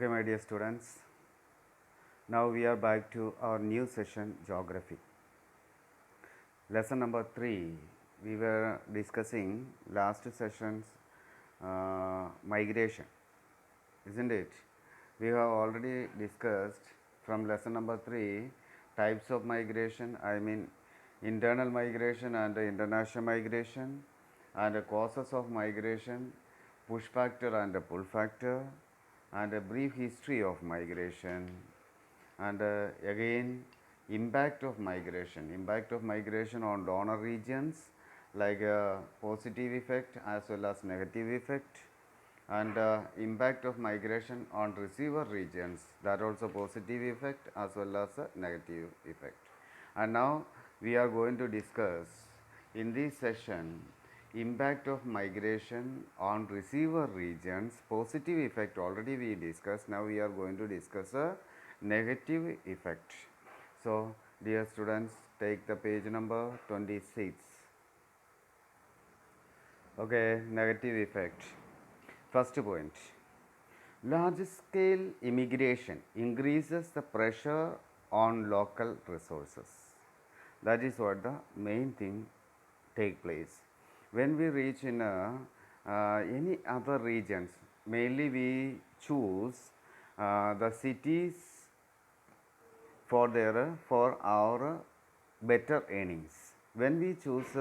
Okay, my dear students, now we are back to our new session, Geography. Lesson number 3, we were discussing last session's migration, isn't it? We have already discussed from lesson number 3 types of migration, I mean internal migration and international migration, and the causes of migration, push factor and pull factor, and a brief history of migration, and again impact of migration on donor regions, like positive effect as well as negative effect, and impact of migration on receiver regions, that also positive effect as well as a negative effect. And now we are going to discuss in this session impact of migration on receiver regions. Positive effect already we discussed. Now we are going to discuss a negative effect. So dear students, take the page number 26. Okay, negative effect. First point, large scale immigration increases the pressure on local resources. That is what the main thing take place. When we reach in any other regions, mainly we choose the cities for our better earnings. When we choose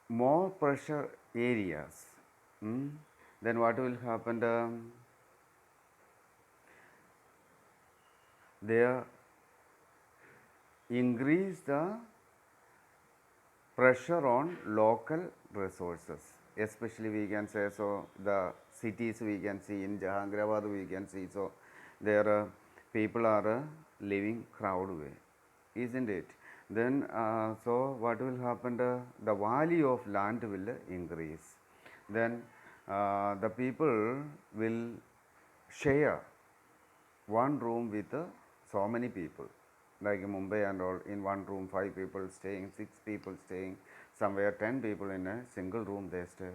more pressure areas, then what will happen? They increase the pressure on local resources, especially we can say, so the cities we can see in Jahangrabad we can see, so there people are living crowd way, isn't it? Then so what will happen, the value of land will increase, then the people will share one room with so many people, like Mumbai and all, in one room 5 people staying, 6 people staying, somewhere 10 people in a single room they stay,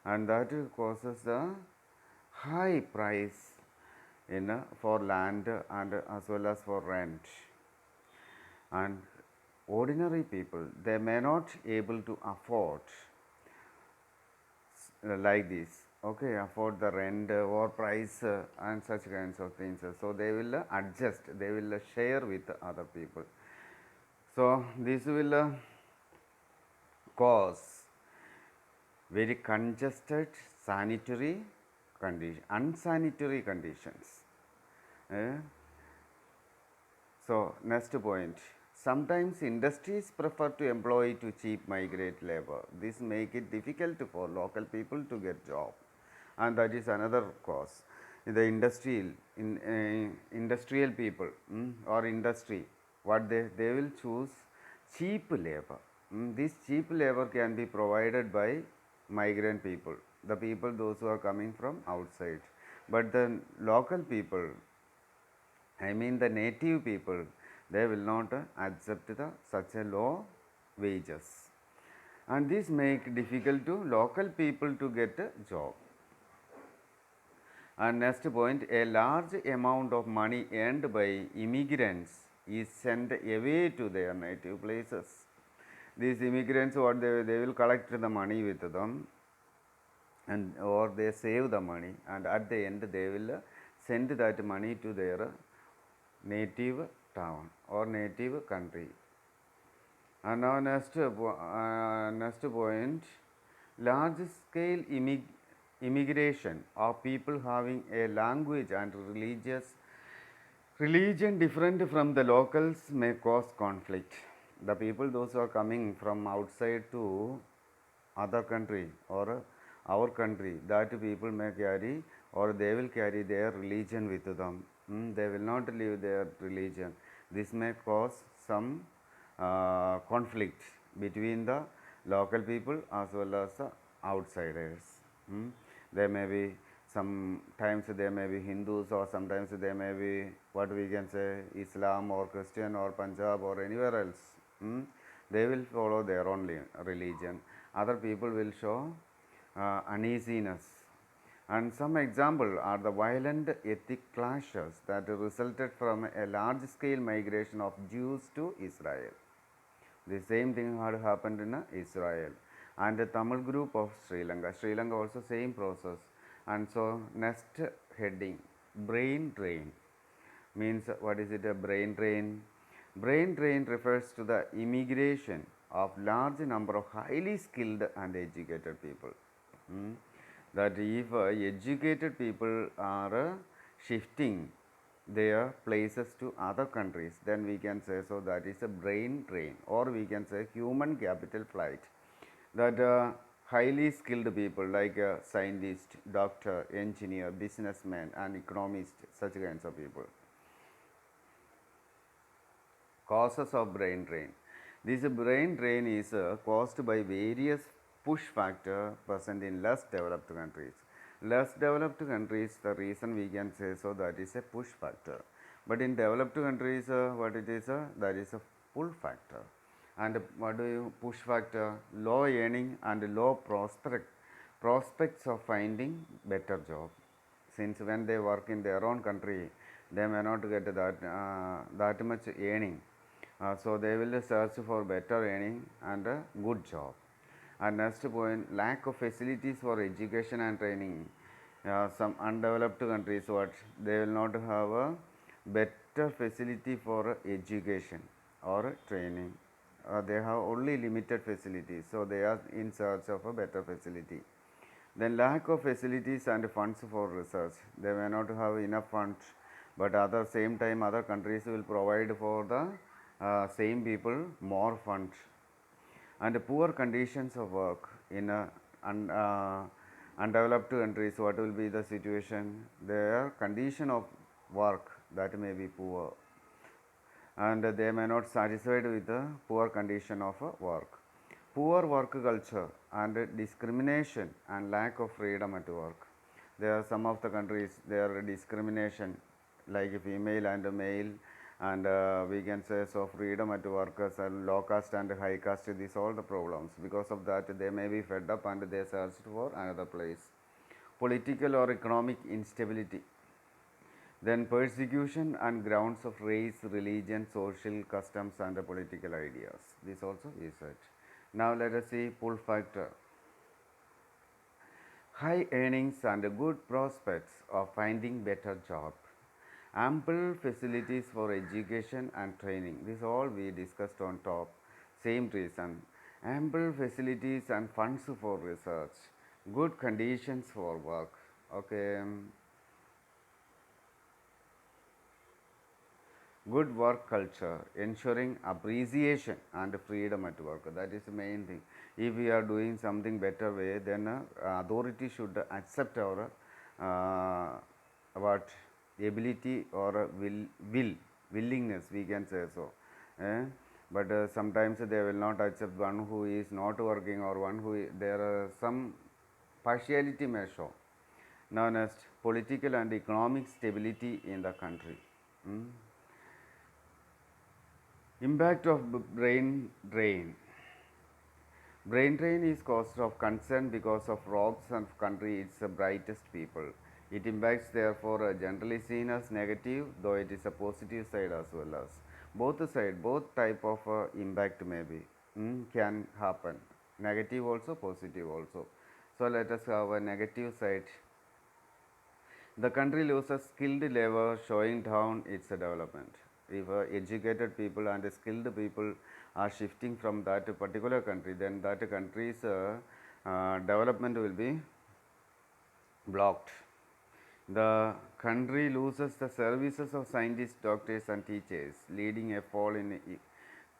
and that causes a high price in for land and as well as for rent. And ordinary people, they may not able to afford like this, okay, afford the rent or price and such kinds of things, so they will adjust, they will share with other people, so this will cause very congested sanitary condition, unsanitary conditions. So next point, sometimes industries prefer to employ to cheap migrate labor. This make it difficult for local people to get job, and that is another cause. The industrial people or industry, what they will choose cheap labor. This cheap labor can be provided by migrant people, the people those who are coming from outside, but the local people, I mean the native people, they will not accept such a low wages, and this make difficult to local people to get a job. And next point, a large amount of money earned by immigrants is sent away to their native places. These immigrants, what they will collect the money with them, and or they save the money, and at the end they will send that money to their native town or native country. And now next point, large scale immigration of people having a language and religion different from the locals may cause conflict. The people those who are coming from outside to other country or our country, that people may carry or they will carry their religion with them. They will not leave their religion. This may cause some conflict between the local people as well as the outsiders. There may be sometimes they may be Hindus, or sometimes they may be what we can say Islam or Christian or Punjab or anywhere else. They will follow their own religion. Other people will show uneasiness And some example are the violent ethnic clashes that resulted from a large scale migration of Jews to Israel. The same thing had happened in Israel and the Tamil group of Sri Lanka. Sri Lanka also same process. And so next heading, brain drain means what is it, a brain drain? Brain drain refers to the immigration of large number of highly skilled and educated people. Hmm. That if educated people are shifting their places to other countries, then we can say so that is a brain drain, or we can say human capital flight. That highly skilled people like scientist, doctor, engineer, businessman and economist, such kinds of people. Causes of brain drain. This brain drain is caused by various push factor present in less developed countries. Less developed countries, the reason we can say so, that is a push factor. But in developed countries, what it is, that is a pull factor. And what do you push factor? Low earning and low prospects of finding better job. Since when they work in their own country, they may not get that much earning. So they will search for better earning and a good job. And next point, lack of facilities for education and training. Some undeveloped countries, what they will not have a better facility for education or training. They have only limited facilities, so they are in search of a better facility. Then lack of facilities and funds for research. They may not have enough funds, but at the same time other countries will provide for the same people more funds. And poor conditions of work in undeveloped countries, what will be the situation? Their condition of work that may be poor, and they may not satisfied with the poor condition of work. Poor work culture and discrimination and lack of freedom at work. There are some of the countries, there are discrimination like female and male, and we can say so freedom at workers and low caste and high caste, these all the problems. Because of that they may be fed up and they searched for another place. Political or economic instability, then persecution and grounds of race, religion, social customs and political ideas. This also is it. Now let us see pull factor. High earnings and good prospects of finding better job. Ample facilities for education and training. This all we discussed on top. Same reason. Ample facilities and funds for research. Good conditions for work. Okay. Good work culture, ensuring appreciation and freedom at work. That is the main thing. If we are doing something better way, then authority should accept our what ability or willingness, we can say so. Eh? But sometimes they will not accept one who is not working, or one who there are some partiality may show. Now next, political and economic stability in the country. Impact of brain drain. Brain drain is cause of concern because of robs and country its brightest people. It impacts therefore generally seen as negative, though it is a positive side as well as. Both type of impact may be can happen. Negative also, positive also. So let us have a negative side. The country loses skilled labor, showing down its development. If educated people and skilled people are shifting from that particular country, then that country's development will be blocked. The country loses the services of scientists, doctors and teachers, leading a fall in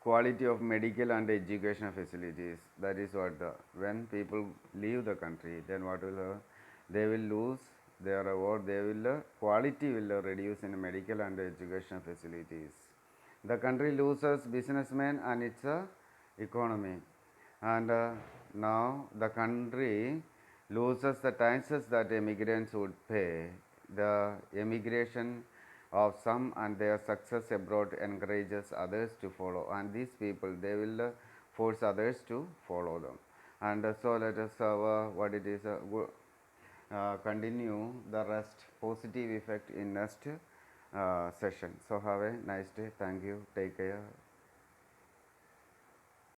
quality of medical and educational facilities. That is what when people leave the country, then what will they will lose their what they will quality will reduce in medical and educational facilities. The country loses businessmen and its economy, and now the country loses the taxes that immigrants would pay. The emigration of some and their success abroad encourages others to follow, and these people they will force others to follow them. And so let us what it is continue the rest positive effect in next session. So have a nice day. Thank you. Take care.